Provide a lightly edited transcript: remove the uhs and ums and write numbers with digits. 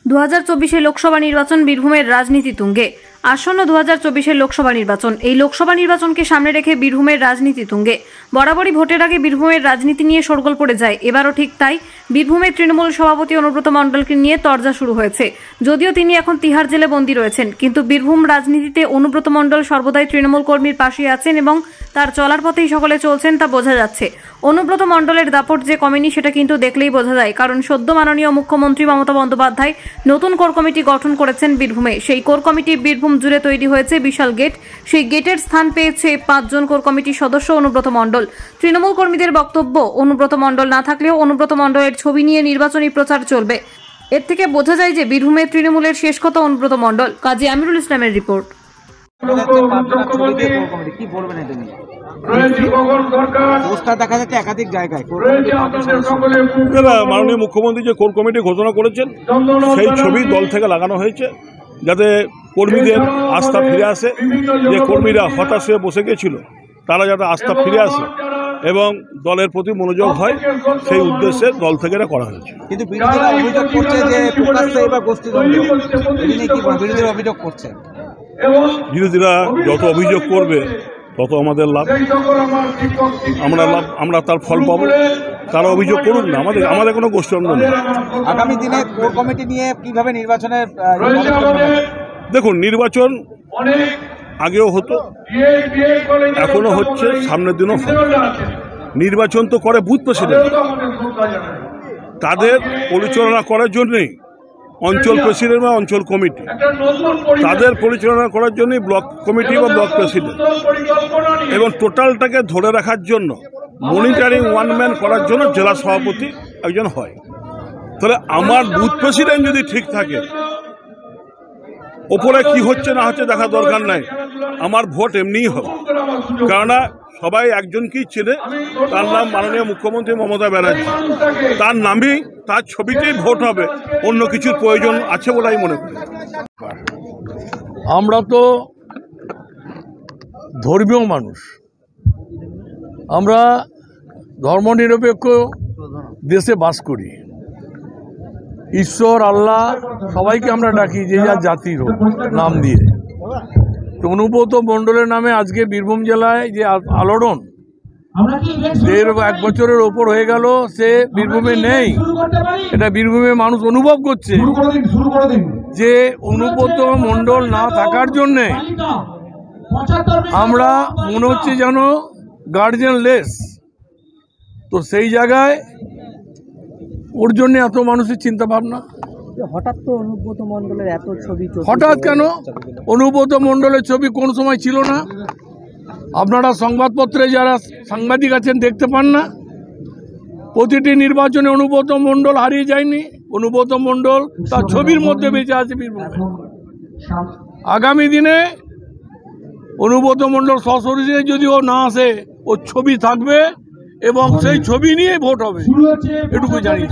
2024 লোকসভা নির্বাচন বীরভূমের রাজনীতি তুঙ্গে। আসন্ন 2024 লোকসভা নির্বাচন। এই লোকসভা নির্বাচনকে সামনে রেখে বীরভূমের রাজনীতি তুঙ্গে। বরাবরই ভোটের আগে বীরভূমের রাজনীতি নিয়ে শোরগোল পড়ে যায়। এবারও ঠিক তাই। বীরভূমের তৃণমূল সভাপতি অনুব্রত মণ্ডলকে নিয়ে তরজা শুরু হয়েছে। যদিও তিনি এখন তিহার জেলে বন্দী রয়েছেন, কিন্তু বীরভূম রাজনীতিতে অনুব্রত মণ্ডল সর্বদাই তৃণমূল কর্মীর পাশে আছেন এবং তার চলার পথেই সকলে চলছেন, তা বোঝা যাচ্ছে। অনুব্রত মণ্ডলের দাপট যে কমেনি সেটা কিন্তু দেখলেই বোঝা যায়, কারণ সদ্য মাননীয় মুখ্যমন্ত্রী মমতা বন্দ্যোপাধ্যায় নতুন কোর কমিটি গঠন করেছেন বীরভূমে। সেই কোর কমিটি বীরভূম জুড়ে তৈরি হয়েছে বিশাল গেট। সেই গেটের স্থান পেয়েছে 5 জন কোর কমিটির সদস্য অনুব্রত মণ্ডল। তৃণমূল কর্মীদের বক্তব্য, অনুব্রত মণ্ডল না থাকলেও অনুব্রত মণ্ডলের ছবি নিয়ে নির্বাচনী প্রচার চলবে। এর থেকে বোঝা যায় যে বীরভূমের তৃণমূলের শেষ কথা অনুব্রত মণ্ডল। কাজী আমিরুল ইসলামের রিপোর্ট। একাধিক জায়গায় মাননীয় মুখ্যমন্ত্রী যে কোর কমিটি ঘোষণা করেছেন সেই ছবি দল থেকে লাগানো হয়েছে, যাতে কর্মীদের আস্থা ফিরে আসে। যে কর্মীরা হতাশ হয়ে বসে গেছিল তারা যাতে আস্থা ফিরে আসে এবং দলের প্রতি মনোযোগ হয়, সেই উদ্দেশ্যে দল থেকে এটা করা হয়েছে। কিন্তু বিরোধীরা অভিযোগ করছে যে প্রকাশ্যে এবার গোষ্ঠীদ্বন্দ্ব, বিরোধীরা অভিযোগ করছে। বিরোধীরা যত অভিযোগ করবে তত আমাদের লাভ, আমরা তার ফল পাবো। তারা অভিযোগ করুক না, আমাদের কোনো গোষ্ঠীদ্বন্দ্ব নেই। আগামী দিনে কোর কমিটি নিয়ে কিভাবে নির্বাচনের দেখুন, নির্বাচন আগেও হতো, এখনো হচ্ছে, সামনের দিনও হবে। নির্বাচন তো করে বুথ প্রেসিডেন্ট, তাদের পরিচালনা করার জন্যই অঞ্চল প্রেসিডেন্ট বা অঞ্চল কমিটি, তাদের পরিচালনা করার জন্যই ব্লক কমিটি বা ব্লক প্রেসিডেন্ট, এবং টোটালটাকে ধরে রাখার জন্য মনিটরিং ওয়ান ম্যান করার জন্য জেলা সভাপতি একজন হয়। তাহলে আমার বুথ প্রেসিডেন্ট যদি ঠিক থাকে, ওপরে কি হচ্ছে না হচ্ছে দেখা দরকার নাই, আমার ভোট এমনিই হবে। কেননা সবাই একজনকেই চেনে, তার নাম মাননীয় মুখ্যমন্ত্রী মমতা ব্যানার্জি। তার নামেই, তার ছবিতেই ভোট হবে, অন্য কিছুর প্রয়োজন আছে বলে আমি মনে করি। আমরা তো ধর্মীয় মানুষ, আমরা ধর্মনিরপেক্ষ দেশে বাস করি। ঈশ্বর, আল্লাহ সবাইকে আমরা ডাকি যে যার জাতির হোক নাম দিয়ে। তো অনুব্রত মণ্ডলের নামে আজকে বীরভূম জেলায় যে আলোড়ন, 1.5 বছরের ওপর হয়ে গেল সে বীরভূমে নেই। এটা বীরভূমে মানুষ অনুভব করছে যে অনুব্রত মণ্ডল না থাকার জন্যে আমরা মনে হচ্ছে যেন গার্জিয়ান লেস। তো সেই জায়গায় ওর জন্য এত মানুষের চিন্তা ভাবনা। হঠাৎ তো অনুব্রত মণ্ডলের এত ছবি, হঠাৎ কেন? অনুব্রত মণ্ডলের ছবি কোন সময় ছিল না? আপনারা সংবাদপত্রে যারা সাংবাদিক আছেন দেখতে পান না? প্রতিটি নির্বাচনে অনুব্রত মণ্ডল হারিয়ে যায়নি। অনুব্রত মণ্ডল তার ছবির মধ্যে বেঁচে আছে বীরভূমে। আগামী দিনে অনুব্রত মণ্ডল সশরীরে যদিও না আসে, ওর ছবি থাকবে এবং সেই ছবি নিয়ে ভোট হবে, এটুকু জানি।